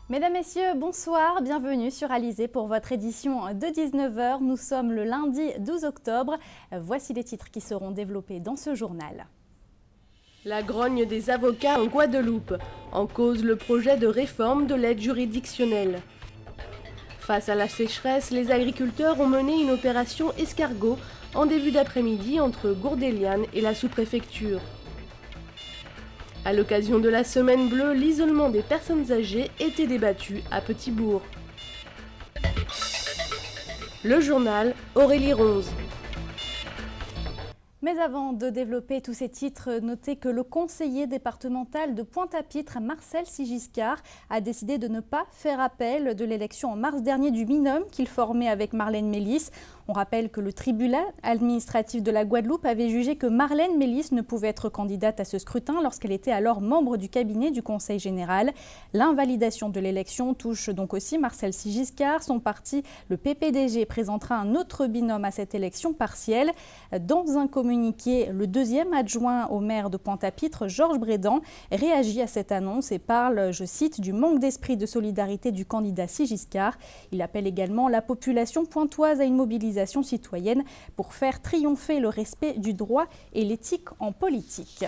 Mesdames, Messieurs, bonsoir, bienvenue sur Alizé pour votre édition de 19h. Nous sommes le lundi 12 octobre. Voici les titres qui seront développés dans ce journal. La grogne des avocats en Guadeloupe. En cause le projet de réforme de l'aide juridictionnelle. Face à la sécheresse, les agriculteurs ont mené une opération escargot en début d'après-midi entre Gourdeliane et la sous-préfecture. À l'occasion de la Semaine bleue, l'isolement des personnes âgées était débattu à Petit-Bourg. Le journal, Aurélie Ronze. Mais avant de développer tous ces titres, notez que le conseiller départemental de Pointe-à-Pitre, Marcel Sigiscard, a décidé de ne pas faire appel de l'élection en mars dernier du binôme qu'il formait avec Marlène Mélis. On rappelle que le tribunal administratif de la Guadeloupe avait jugé que Marlène Mélis ne pouvait être candidate à ce scrutin lorsqu'elle était alors membre du cabinet du Conseil général. L'invalidation de l'élection touche donc aussi Marcel Sigiscard. Son parti, le PPDG, présentera un autre binôme à cette élection partielle. Dans un communiqué, le deuxième adjoint au maire de Pointe-à-Pitre, Georges Brédan, réagit à cette annonce et parle, je cite, du manque d'esprit de solidarité du candidat Sigiscard. Il appelle également la population pointoise à une mobilisation citoyenne pour faire triompher le respect du droit et l'éthique en politique.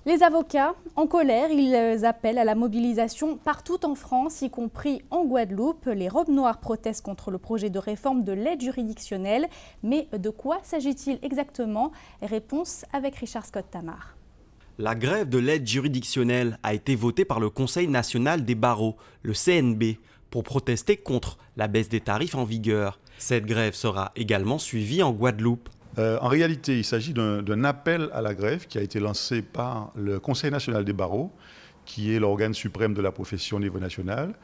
Les avocats, en colère, ils appellent à la mobilisation partout en France, y compris en Guadeloupe. Les robes noires protestent contre le projet de réforme de l'aide juridictionnelle. Mais de quoi s'agit-il exactement? Réponse avec Richard Scott-Tamar. La grève de l'aide juridictionnelle a été votée par le Conseil national des barreaux, le CNB, pour protester contre la baisse des tarifs en vigueur. Cette grève sera également suivie en Guadeloupe. En réalité, il s'agit d'un appel à la grève qui a été lancé par le Conseil national des barreaux, qui est l'organe suprême de la profession au niveau national,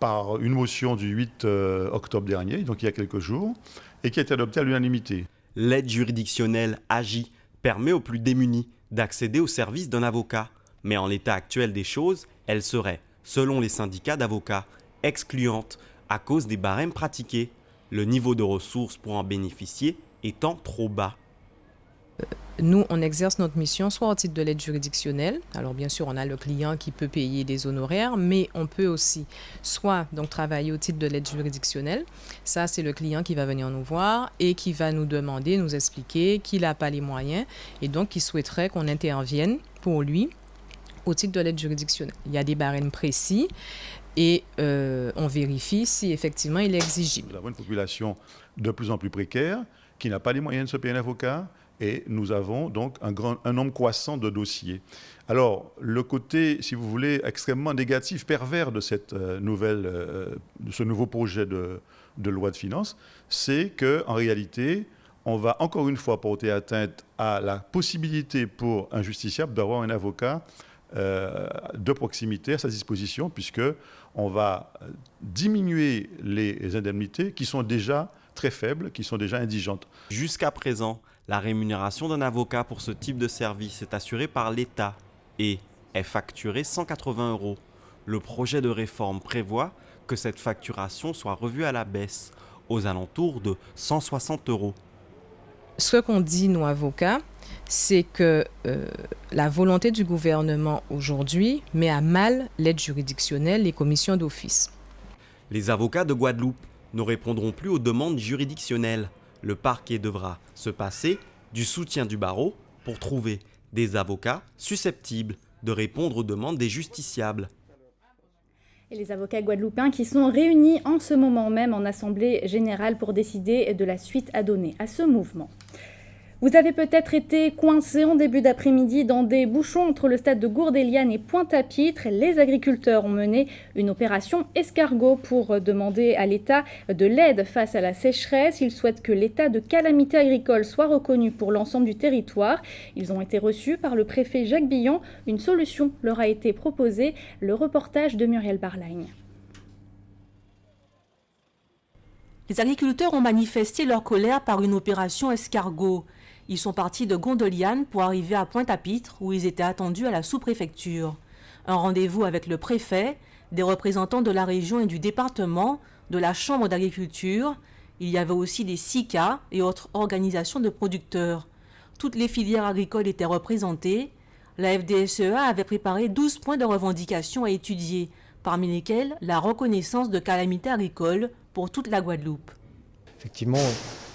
par une motion du 8 octobre dernier, donc il y a quelques jours, et qui a été adoptée à l'unanimité. L'aide juridictionnelle AGI permet aux plus démunis d'accéder au service d'un avocat. Mais en l'état actuel des choses, elle serait, selon les syndicats d'avocats, excluante à cause des barèmes pratiqués, le niveau de ressources pour en bénéficier étant trop bas. Nous, on exerce notre mission soit au titre de l'aide juridictionnelle. Alors bien sûr, on a le client qui peut payer des honoraires, mais on peut aussi soit donc travailler au titre de l'aide juridictionnelle. Ça, c'est le client qui va venir nous voir et qui va nous demander, nous expliquer qu'il n'a pas les moyens et donc qui souhaiterait qu'on intervienne pour lui au titre de l'aide juridictionnelle. Il y a des barèmes précis et on vérifie si effectivement il est exigible. Nous avons une population de plus en plus précaire qui n'a pas les moyens de se payer un avocat et nous avons donc un nombre croissant de dossiers. Alors, le côté, si vous voulez, extrêmement négatif, pervers de cette de ce nouveau projet de loi de finances, c'est qu'en réalité, on va encore une fois porter atteinte à la possibilité pour un justiciable d'avoir un avocat de proximité à sa disposition, puisqu'on va diminuer les indemnités qui sont déjà très faibles, qui sont déjà indigentes. Jusqu'à présent, la rémunération d'un avocat pour ce type de service est assurée par l'État et est facturée 180 €. Le projet de réforme prévoit que cette facturation soit revue à la baisse, aux alentours de 160 €. Ce qu'on dit, nous, avocats, c'est que la volonté du gouvernement aujourd'hui met à mal l'aide juridictionnelle, les commissions d'office. Les avocats de Guadeloupe ne répondront plus aux demandes juridictionnelles. Le parquet devra se passer du soutien du barreau pour trouver des avocats susceptibles de répondre aux demandes des justiciables. Et les avocats guadeloupéens qui sont réunis en ce moment même en Assemblée générale pour décider de la suite à donner à ce mouvement. Vous avez peut-être été coincé en début d'après-midi dans des bouchons entre le stade de Gourdeliane et Pointe-à-Pitre. Les agriculteurs ont mené une opération escargot pour demander à l'État de l'aide face à la sécheresse. Ils souhaitent que l'état de calamité agricole soit reconnu pour l'ensemble du territoire. Ils ont été reçus par le préfet Jacques Billon. Une solution leur a été proposée. Le reportage de Muriel Barlagne. Les agriculteurs ont manifesté leur colère par une opération escargot. Ils sont partis de Gourdeliane pour arriver à Pointe-à-Pitre où ils étaient attendus à la sous-préfecture. Un rendez-vous avec le préfet, des représentants de la région et du département, de la chambre d'agriculture. Il y avait aussi des SICA et autres organisations de producteurs. Toutes les filières agricoles étaient représentées. La FDSEA avait préparé 12 points de revendication à étudier, parmi lesquels la reconnaissance de calamité agricole pour toute la Guadeloupe. Effectivement,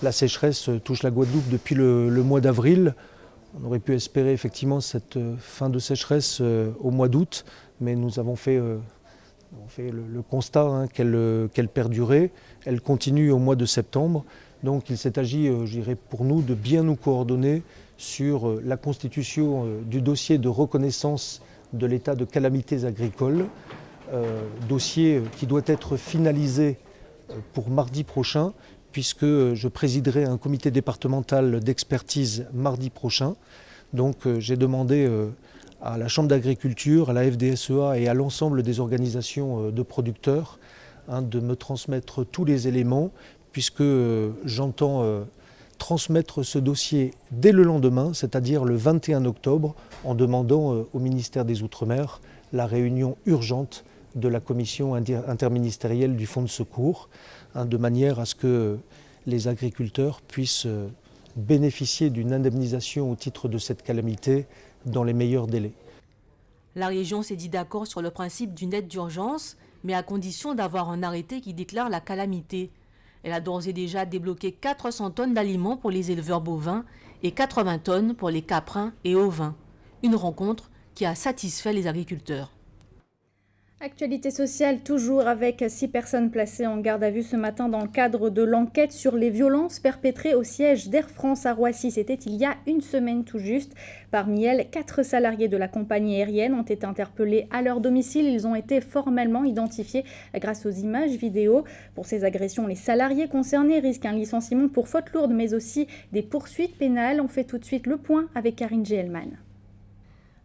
la sécheresse touche la Guadeloupe depuis le mois d'avril. On aurait pu espérer effectivement cette fin de sécheresse au mois d'août, mais nous avons fait le constat qu'elle perdurait. Elle continue au mois de septembre. Donc il s'est agi, je dirais, pour nous de bien nous coordonner sur la constitution du dossier de reconnaissance de l'état de calamités agricoles, dossier qui doit être finalisé pour mardi prochain, puisque je présiderai un comité départemental d'expertise mardi prochain. Donc j'ai demandé à la Chambre d'agriculture, à la FDSEA et à l'ensemble des organisations de producteurs de me transmettre tous les éléments, puisque j'entends transmettre ce dossier dès le lendemain, c'est-à-dire le 21 octobre, en demandant au ministère des Outre-mer la réunion urgente de la commission interministérielle du Fonds de secours, de manière à ce que les agriculteurs puissent bénéficier d'une indemnisation au titre de cette calamité dans les meilleurs délais. La région s'est dit d'accord sur le principe d'une aide d'urgence, mais à condition d'avoir un arrêté qui déclare la calamité. Elle a d'ores et déjà débloqué 400 tonnes d'aliments pour les éleveurs bovins et 80 tonnes pour les caprins et ovins. Une rencontre qui a satisfait les agriculteurs. Actualité sociale toujours avec 6 personnes placées en garde à vue ce matin dans le cadre de l'enquête sur les violences perpétrées au siège d'Air France à Roissy. C'était il y a une semaine tout juste. Parmi elles, 4 salariés de la compagnie aérienne ont été interpellés à leur domicile. Ils ont été formellement identifiés grâce aux images vidéo. Pour ces agressions, les salariés concernés risquent un licenciement pour faute lourde, mais aussi des poursuites pénales. On fait tout de suite le point avec Karine Gelman.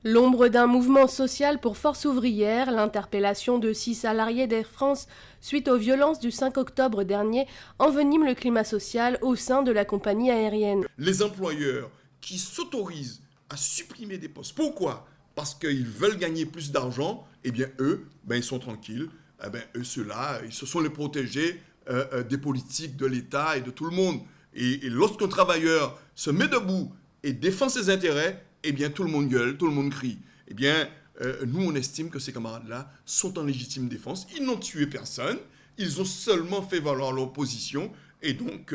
L'ombre d'un mouvement social pour Force ouvrière, l'interpellation de 6 salariés d'Air France suite aux violences du 5 octobre dernier envenime le climat social au sein de la compagnie aérienne. Les employeurs qui s'autorisent à supprimer des postes, pourquoi? Parce qu'ils veulent gagner plus d'argent, eh bien eux, ils sont tranquilles, eux ceux-là, ce sont les protégés des politiques, de l'État et de tout le monde. Et lorsqu'un travailleur se met debout et défend ses intérêts, eh bien, tout le monde gueule, tout le monde crie. Eh bien, nous, on estime que ces camarades-là sont en légitime défense. Ils n'ont tué personne. Ils ont seulement fait valoir leur position. Et donc,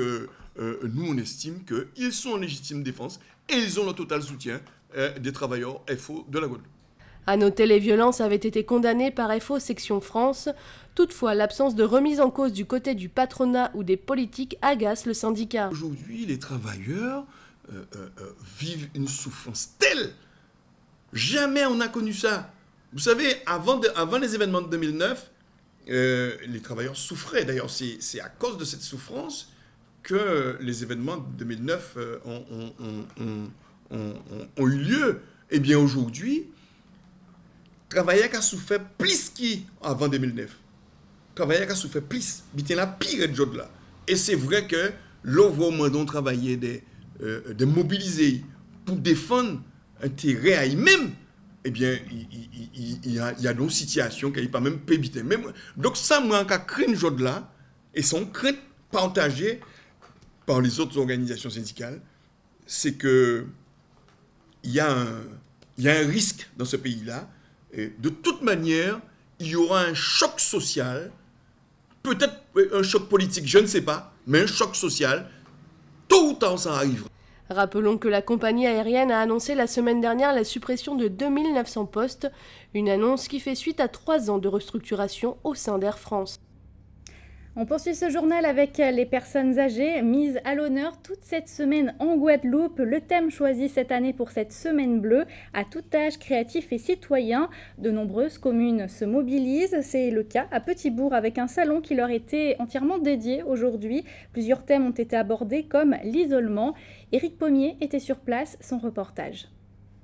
nous, on estime qu'ils sont en légitime défense et ils ont le total soutien des travailleurs FO de la Guadeloupe. À noter, les violences avaient été condamnées par FO Section France. Toutefois, l'absence de remise en cause du côté du patronat ou des politiques agace le syndicat. Aujourd'hui, les travailleurs vivent une souffrance telle. Jamais on n'a connu ça. Vous savez, avant les événements de 2009, les travailleurs souffraient. D'ailleurs, c'est à cause de cette souffrance que les événements de 2009 ont eu lieu. Eh bien, aujourd'hui, travailleurs qui ont souffert plus qu'avant 2009. Travailleurs qui ont souffert plus. C'était la pire job là. Et c'est vrai que l'on voit au moins d'on travailler de mobiliser pour défendre intérêt à eux-mêmes, eh bien, il y a d'autres situations qui ne pas même éviter. Donc ça, moi, quand crée une chose là, et son crainte partagée par les autres organisations syndicales, c'est que il y a un risque dans ce pays-là. Et de toute manière, il y aura un choc social, peut-être un choc politique, je ne sais pas, mais un choc social. Tôt ou tard, ça arrivera. Rappelons que la compagnie aérienne a annoncé la semaine dernière la suppression de 2900 postes, une annonce qui fait suite à 3 ans de restructuration au sein d'Air France. On poursuit ce journal avec les personnes âgées mises à l'honneur toute cette semaine en Guadeloupe. Le thème choisi cette année pour cette semaine bleue, à tout âge créatif et citoyen. De nombreuses communes se mobilisent. C'est le cas à Petit-Bourg avec un salon qui leur était entièrement dédié aujourd'hui. Plusieurs thèmes ont été abordés comme l'isolement. Éric Pommier était sur place, son reportage.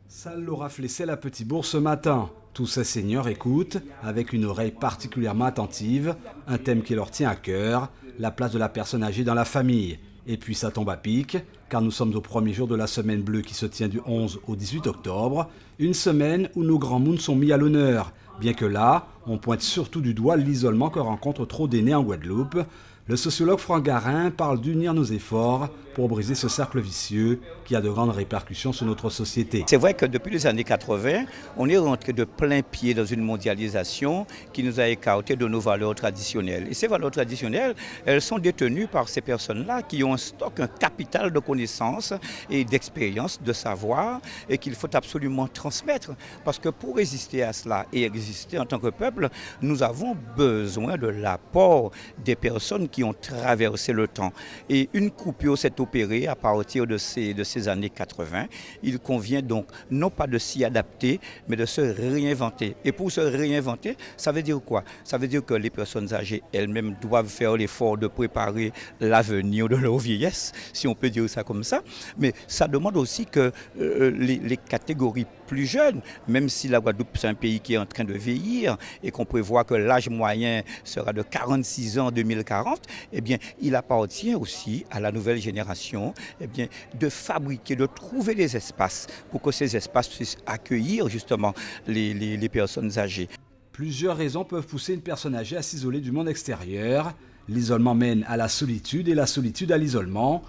Salle Laura Flessel à Petit-Bourg ce matin. Tous ces seniors écoutent, avec une oreille particulièrement attentive, un thème qui leur tient à cœur, la place de la personne âgée dans la famille. Et puis ça tombe à pic, car nous sommes au premier jour de la semaine bleue qui se tient du 11 au 18 octobre, une semaine où nos grands mondes sont mis à l'honneur, bien que là, on pointe surtout du doigt l'isolement que rencontrent trop d'aînés en Guadeloupe. Le sociologue Franck Garin parle d'unir nos efforts pour briser ce cercle vicieux qui a de grandes répercussions sur notre société. C'est vrai que depuis les années 80, on est rentré de plein pied dans une mondialisation qui nous a écarté de nos valeurs traditionnelles. Et ces valeurs traditionnelles, elles sont détenues par ces personnes-là qui ont un stock, un capital de connaissances et d'expérience, de savoir, et qu'il faut absolument transmettre. Parce que pour résister à cela et exister en tant que peuple, nous avons besoin de l'apport des personnes qui ont traversé le temps. Et une coupure s'est opérée à partir de ces années 80. Il convient donc non pas de s'y adapter, mais de se réinventer. Et pour se réinventer, ça veut dire quoi? Ça veut dire que les personnes âgées elles-mêmes doivent faire l'effort de préparer l'avenir de leur vieillesse, si on peut dire ça comme ça. Mais ça demande aussi que les catégories plus jeunes, même si la Guadeloupe c'est un pays qui est en train de vieillir et qu'on prévoit que l'âge moyen sera de 46 ans en 2040, eh bien, il appartient aussi à la nouvelle génération de fabriquer, de trouver des espaces pour que ces espaces puissent accueillir justement les personnes âgées. Plusieurs raisons peuvent pousser une personne âgée à s'isoler du monde extérieur. L'isolement mène à la solitude et la solitude à l'isolement.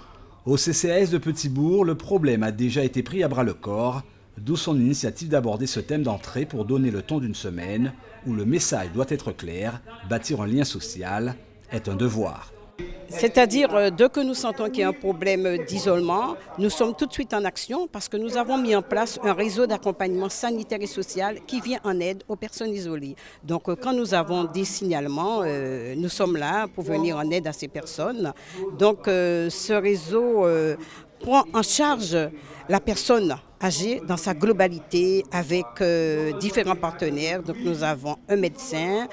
Au CCAS de Petit-Bourg, le problème a déjà été pris à bras-le-corps, d'où son initiative d'aborder ce thème d'entrée pour donner le ton d'une semaine où le message doit être clair, bâtir un lien social est un devoir. C'est-à-dire, dès que nous sentons qu'il y a un problème d'isolement, nous sommes tout de suite en action parce que nous avons mis en place un réseau d'accompagnement sanitaire et social qui vient en aide aux personnes isolées. Donc, quand nous avons des signalements, nous sommes là pour venir en aide à ces personnes. Donc, ce réseau prend en charge la personne âgée dans sa globalité avec différents partenaires. Donc nous avons un médecin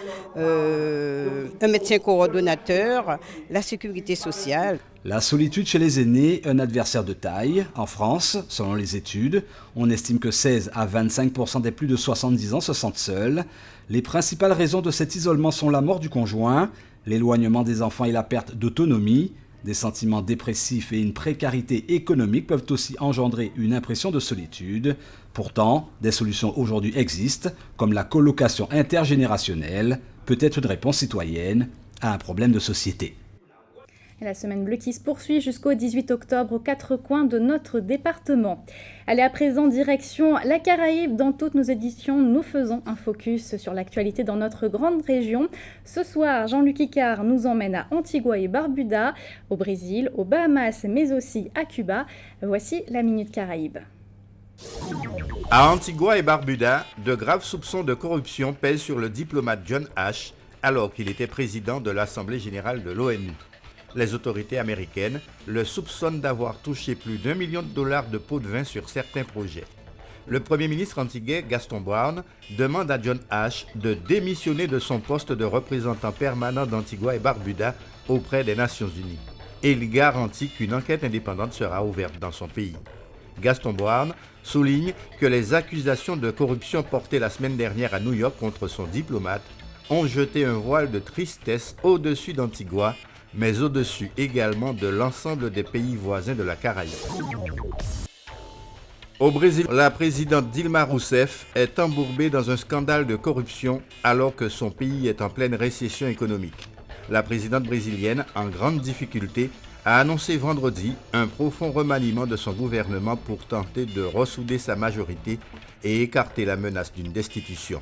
coordonnateur, la sécurité sociale. La solitude chez les aînés, un adversaire de taille. En France, selon les études, on estime que 16 à 25% des plus de 70 ans se sentent seuls. Les principales raisons de cet isolement sont la mort du conjoint, l'éloignement des enfants et la perte d'autonomie. Des sentiments dépressifs et une précarité économique peuvent aussi engendrer une impression de solitude. Pourtant, des solutions aujourd'hui existent, comme la colocation intergénérationnelle, peut être une réponse citoyenne à un problème de société. Et la semaine bleue qui se poursuit jusqu'au 18 octobre aux quatre coins de notre département. Allez, à présent, direction la Caraïbe. Dans toutes nos éditions, nous faisons un focus sur l'actualité dans notre grande région. Ce soir, Jean-Luc Icard nous emmène à Antigua et Barbuda, au Brésil, aux Bahamas, mais aussi à Cuba. Voici la Minute Caraïbe. À Antigua et Barbuda, de graves soupçons de corruption pèsent sur le diplomate John Ash, alors qu'il était président de l'Assemblée générale de l'ONU. Les autorités américaines le soupçonnent d'avoir touché plus d'$1 million de pots de vin sur certains projets. Le Premier ministre antiguais, Gaston Brown, demande à John Ash de démissionner de son poste de représentant permanent d'Antigua et Barbuda auprès des Nations Unies. Et il garantit qu'une enquête indépendante sera ouverte dans son pays. Gaston Brown souligne que les accusations de corruption portées la semaine dernière à New York contre son diplomate ont jeté un voile de tristesse au-dessus d'Antigua, mais au-dessus également de l'ensemble des pays voisins de la Caraïbe. Au Brésil, la présidente Dilma Rousseff est embourbée dans un scandale de corruption alors que son pays est en pleine récession économique. La présidente brésilienne, en grande difficulté, a annoncé vendredi un profond remaniement de son gouvernement pour tenter de ressouder sa majorité et écarter la menace d'une destitution.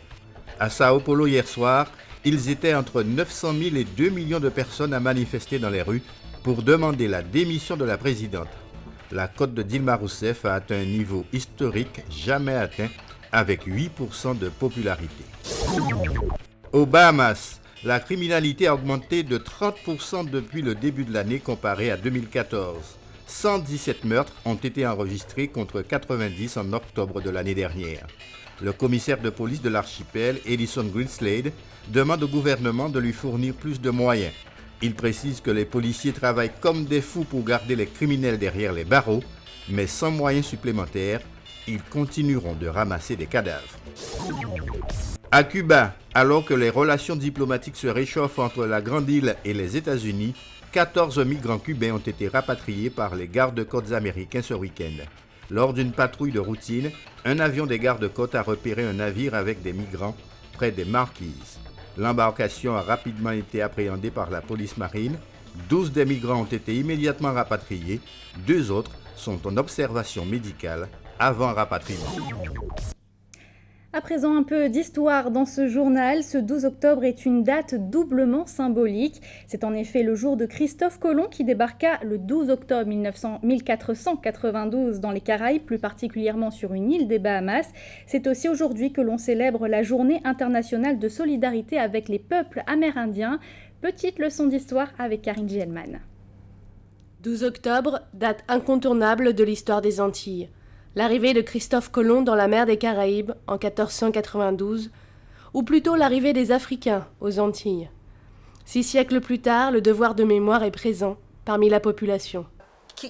À Sao Paulo hier soir, ils étaient entre 900 000 et 2 millions de personnes à manifester dans les rues pour demander la démission de la présidente. La cote de Dilma Rousseff a atteint un niveau historique jamais atteint, avec 8% de popularité. Aux Bahamas, la criminalité a augmenté de 30% depuis le début de l'année comparé à 2014. 117 meurtres ont été enregistrés contre 90 en octobre de l'année dernière. Le commissaire de police de l'archipel, Edison Greenslade, demande au gouvernement de lui fournir plus de moyens. Il précise que les policiers travaillent comme des fous pour garder les criminels derrière les barreaux, mais sans moyens supplémentaires, ils continueront de ramasser des cadavres. À Cuba, alors que les relations diplomatiques se réchauffent entre la Grande Île et les États-Unis, 14 migrants cubains ont été rapatriés par les gardes-côtes américains ce week-end. Lors d'une patrouille de routine, un avion des gardes-côtes a repéré un navire avec des migrants près des Marquises. L'embarcation a rapidement été appréhendée par la police marine 12 des migrants ont été immédiatement rapatriés, 2 autres sont en observation médicale avant rapatriement. À présent, un peu d'histoire dans ce journal. Ce 12 octobre est une date doublement symbolique. C'est en effet le jour de Christophe Colomb qui débarqua le 12 octobre 1492 dans les Caraïbes, plus particulièrement sur une île des Bahamas. C'est aussi aujourd'hui que l'on célèbre la Journée internationale de solidarité avec les peuples amérindiens. Petite leçon d'histoire avec Karine Gielman. 12 octobre, date incontournable de l'histoire des Antilles. L'arrivée de Christophe Colomb dans la mer des Caraïbes en 1492, ou plutôt l'arrivée des Africains aux Antilles. 6 siècles plus tard, le devoir de mémoire est présent parmi la population.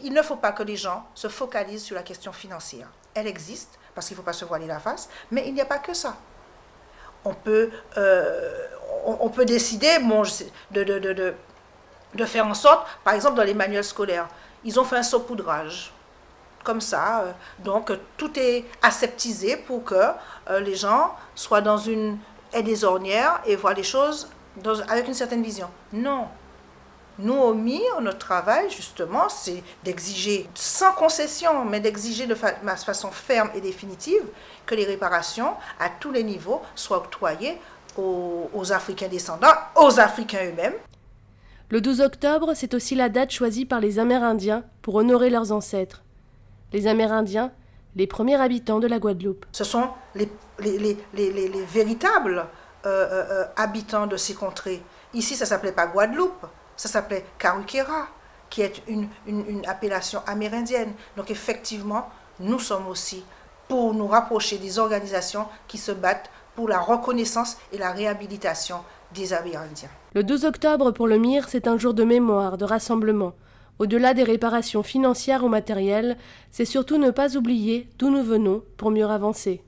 Il ne faut pas que les gens se focalisent sur la question financière. Elle existe, parce qu'il ne faut pas se voiler la face, mais il n'y a pas que ça. On peut décider de faire en sorte, par exemple dans les manuels scolaires, ils ont fait un saupoudrage. Comme ça, donc tout est aseptisé pour que les gens soient aient des ornières et voient les choses avec une certaine vision. Non. Nous, au MIR, notre travail, justement, c'est d'exiger, sans concession, mais d'exiger de façon ferme et définitive, que les réparations, à tous les niveaux, soient octroyées aux Africains descendants, aux Africains eux-mêmes. Le 12 octobre, c'est aussi la date choisie par les Amérindiens pour honorer leurs ancêtres. Les Amérindiens, les premiers habitants de la Guadeloupe. Ce sont les véritables habitants de ces contrées. Ici, ça ne s'appelait pas Guadeloupe, ça s'appelait Karukéra, qui est une appellation amérindienne. Donc effectivement, nous sommes aussi pour nous rapprocher des organisations qui se battent pour la reconnaissance et la réhabilitation des Amérindiens. Le 12 octobre pour le MIR, c'est un jour de mémoire, de rassemblement. Au-delà des réparations financières ou matérielles, c'est surtout ne pas oublier d'où nous venons pour mieux avancer.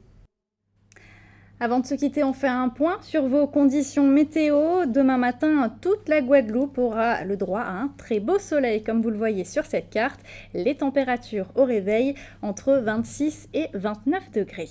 Avant de se quitter, on fait un point sur vos conditions météo. Demain matin, toute la Guadeloupe aura le droit à un très beau soleil, comme vous le voyez sur cette carte. Les températures au réveil entre 26 et 29 degrés.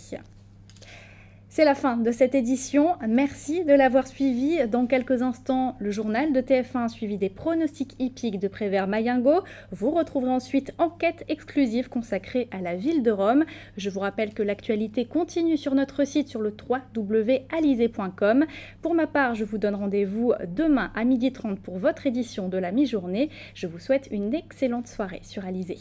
C'est la fin de cette édition. Merci de l'avoir suivi. Dans quelques instants, le journal de TF1 suivi des pronostics hippiques de Prévert Mayingo. Vous retrouverez ensuite enquête exclusive consacrée à la ville de Rome. Je vous rappelle que l'actualité continue sur notre site sur le www.alizé.com. Pour ma part, je vous donne rendez-vous demain à 12h30 pour votre édition de la mi-journée. Je vous souhaite une excellente soirée sur Alizé.